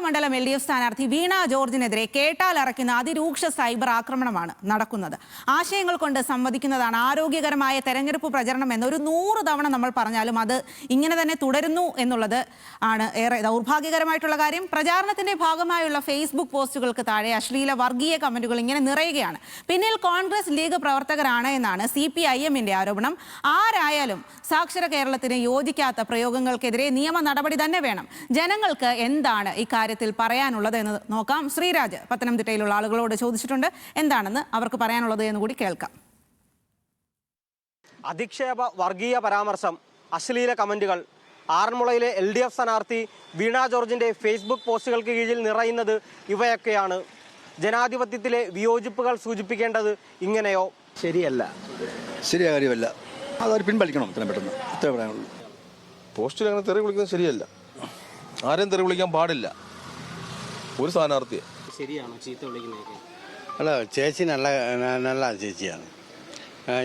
മണ്ഡലം LDF സ്ഥാനാർത്ഥി വീണ ജോർജിനെതിരെ കേട്ടാലറയ്ക്കുന്ന അതിരൂക്ഷ cyber ആക്രമണമാണ് നടക്കുന്നത്. ആശയങ്ങൾ കൊണ്ട് സംവദിക്കുന്നതാണ് ആരോഗ്യകരമായ തെരഞ്ഞെടുപ്പ് പ്രചരണം എന്നൊരു 100 തവണ നമ്മൾ പറഞ്ഞാലും അത് ഇങ്ങനെ തന്നെ തുടരുന്നു എന്നുള്ളത് ആണ് ഏറെ ദൗർഭാഗ്യകരമായിട്ടുള്ള കാര്യം. പ്രചാരണത്തിന്റെ ഭാഗമായുള്ള ഫേസ്ബുക്ക് പോസ്റ്റുകൾക്ക് താഴെ അശ്ലീല വർഗീയ കമന്റുകൾ ഇങ്ങനെ നിറയുകയാണ്. പിന്നിൽ കോൺഗ്രസ് ലീഗ് പ്രവർത്തകരാണ് എന്നാണ് CPIM-ന്റെ ആരോപണം. ആരായാലും സാക്ഷര കേരളത്തിന് യോജിക്കാത്ത പ്രയോഗങ്ങൾക്കെതിരെ നിയമ നടപടി തന്നെ വേണം. ജനങ്ങൾക്ക് എന്താണ് ഇക്കാര്യത്തിൽ പറയാനുള്ളത് എന്ന് നോക്കാം. ശ്രീരാജ് പത്തനംതിട്ടയിലുള്ള ആളുകളോട് ചോദിച്ചിട്ടുണ്ട്. എന്താണെന്ന് അവർക്ക് പറയാനുള്ളത് എന്ന് കൂടി കേൾക്കാം. അധിക്ഷേപ വർഗീയ പരാമർശം, അശ്ലീല കമന്റുകൾ, ആറന്മുളയിലെ LDF സ്ഥാനാർത്ഥി വീണ ജോർജിന്റെ ഫേസ്ബുക്ക് പോസ്റ്റുകൾക്ക് കീഴിൽ നിറയുന്നത് ഇവയൊക്കെയാണ്. ജനാധിപത്യത്തിലെ വിയോജിപ്പുകൾ സൂചിപ്പിക്കേണ്ടത് ഇങ്ങനെയോ? ശരിയല്ല, ശരിയായ കാര്യമല്ല. അതൊരു പിൻവലിക്കണം. ഇത്രയും പെട്ടെന്ന് ഇത്രേ പറയാനുള്ളൂ. പോസ്റ്റിൽ അങ്ങനെ തെറി വിളിക്കുന്നത് ശരിയല്ല. ആരെയും തെറി വിളിക്കാൻ പാടില്ല ഒരു സ്ഥാനാർത്ഥിയെ. ശരിയാണോ ചീത്ത വിളിക്കുന്നതൊക്കെ? അല്ല, ചേച്ചി നല്ല ചേച്ചിയാണ്.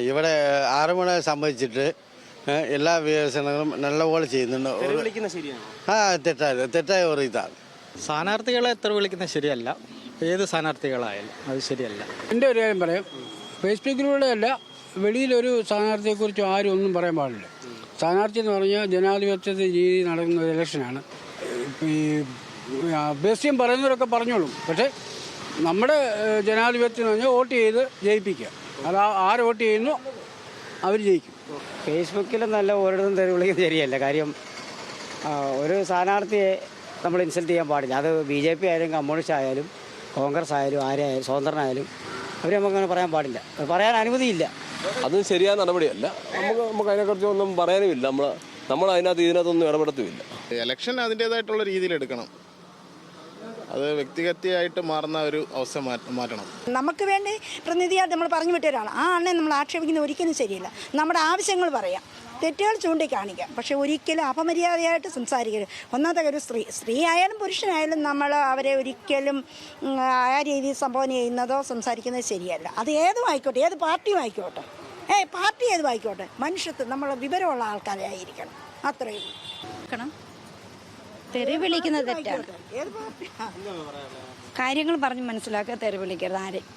ഇവിടെ ആറന്മുള സംബന്ധിച്ചിട്ട് എല്ലാ വികസനങ്ങളും നല്ലപോലെ ചെയ്യുന്നുണ്ട്. തെറ്റായ ഒരു ഇതാണ്. സ്ഥാനാർത്ഥികളെ തെറി വിളിക്കുന്നത് ശരിയല്ല. ഏത് സ്ഥാനാർത്ഥികളായാലും അത് ശരിയല്ല. എൻ്റെ ഒരു കാര്യം പറയാം. ഫേസ്ബുക്കിലൂടെയല്ല, വെളിയിലൊരു സ്ഥാനാർത്ഥിയെക്കുറിച്ച് ആരും ഒന്നും പറയാൻ പാടില്ല. സ്ഥാനാർത്ഥി എന്ന് പറഞ്ഞാൽ ജനാധിപത്യത്തിൽ രീതി നടക്കുന്ന ഒരു ഇലക്ഷനാണ്. ഈ ബേസ്യം പറയുന്നവരൊക്കെ പറഞ്ഞോളും. പക്ഷേ നമ്മുടെ ജനാധിപത്യം എന്ന് പറഞ്ഞാൽ വോട്ട് ചെയ്ത് ജയിപ്പിക്കുക. അത് ആര് വോട്ട് ചെയ്യുന്നു അവർ ജയിക്കും. ഫേസ്ബുക്കിൽ നല്ല ഓരോരുത്തരും തെറി വിളിക്കുന്നത് ശരിയല്ല. കാര്യം ഒരു സ്ഥാനാർത്ഥിയെ നമ്മൾ ഇൻസൾട്ട് ചെയ്യാൻ പാടില്ല. അത് BJP ആയാലും കമ്മ്യൂണിസ്റ്റ് ആയാലും കോൺഗ്രസ് ആയാലും ആരായാലും സ്വതന്ത്രനായാലും അവർ നമുക്കങ്ങനെ പറയാൻ പാടില്ല. പറയാൻ അനുമതിയില്ല. അത് ശരിയായ നടപടിയല്ല. നമുക്ക് അതിനെക്കുറിച്ച് ഒന്നും പറയാനുമില്ല. നമ്മൾ ഇതിനകത്തൊന്നും ഇടപെടത്തുമില്ല. ഇലക്ഷൻ അതിൻ്റേതായിട്ടുള്ള രീതിയിൽ എടുക്കണം. അത് വ്യക്തിഗതമായിട്ട് മാറുന്ന ഒരു അവസ്ഥ മാറ്റണം. നമുക്ക് വേണ്ടി പ്രതിനിധിയായിട്ട് നമ്മൾ പറഞ്ഞു വിട്ടൊരാണ്. ആ ആളിനെ നമ്മൾ ആക്ഷേപിക്കുന്നത് ഒരിക്കലും ശരിയല്ല. നമ്മുടെ ആവശ്യങ്ങൾ പറയാം, തെറ്റുകൾ ചൂണ്ടിക്കാണിക്കാം, പക്ഷെ ഒരിക്കലും അപമര്യാദയായിട്ട് സംസാരിക്കരുത്. ഒന്നാമത്തെ കാര്യം, സ്ത്രീ ആയാലും പുരുഷനായാലും നമ്മൾ അവരെ ഒരിക്കലും ആ രീതിയിൽ സംബോധന ചെയ്യുന്നതോ സംസാരിക്കുന്നത് ശരിയല്ല. അത് ഏതും ആയിക്കോട്ടെ, ഏത് പാർട്ടിയും ആയിക്കോട്ടെ, പാർട്ടി ഏതും ആയിക്കോട്ടെ, മനുഷ്യത്വം നമ്മൾ വിവരമുള്ള ആൾക്കാരെ ആയിരിക്കണം. അത്രയും തെറി വിളിക്കുന്നത് തെറ്റാണ്. കാര്യങ്ങൾ പറഞ്ഞ് മനസ്സിലാക്കുക, തെറി വിളിക്കരുത് ആരെയും.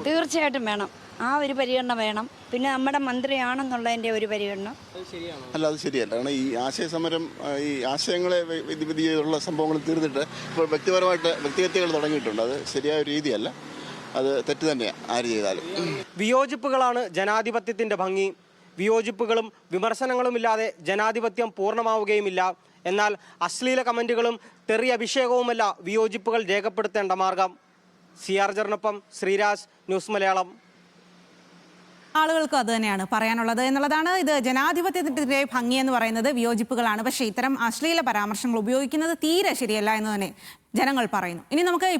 തീർച്ചയായിട്ടും വേണം. ആ ഒരു പരിഗണന വേണം. പിന്നെ നമ്മുടെ മന്ത്രിയാണെന്നുള്ളതിൻ്റെ ഒരു പരിഗണന. അല്ല, അത് ശരിയല്ല. കാരണം ഈ ആശയസമരം, ഈ ആശയങ്ങളെ വിധി ചെയ്തുള്ള സംഭവങ്ങൾ തീർന്നിട്ട് ഇപ്പോൾ വ്യക്തിഹത്യകൾ തുടങ്ങിയിട്ടുണ്ട്. അത് ശരിയായ ഒരു രീതിയല്ല. അത് തെറ്റ് തന്നെയാണ് ആര് ചെയ്താലും. വിയോജിപ്പുകളാണ് ജനാധിപത്യത്തിന്റെ ഭംഗി. വിയോജിപ്പുകളും വിമർശനങ്ങളുമില്ലാതെ ജനാധിപത്യം പൂർണ്ണമാവുകയുമില്ല. എന്നാൽ അശ്ലീല കമന്റുകളും തെറി അഭിഷേകവുമല്ല വിയോജിപ്പുകൾ രേഖപ്പെടുത്തേണ്ട മാർഗം. CR ജറിനൊപ്പം ശ്രീരാജ്, ന്യൂസ് മലയാളം. ആളുകൾക്ക് അത് തന്നെയാണ് പറയാനുള്ളത് എന്നുള്ളതാണ്. ഇത് ജനാധിപത്യത്തിന്റെ ഭംഗി എന്ന് പറയുന്നത് വിയോജിപ്പുകളാണ്. പക്ഷേ ഇത്തരം അശ്ലീല പരാമർശങ്ങൾ ഉപയോഗിക്കുന്നത് തീരെ ശരിയല്ല എന്ന് തന്നെ ജനങ്ങൾ പറയുന്നു. ഇനി നമുക്ക്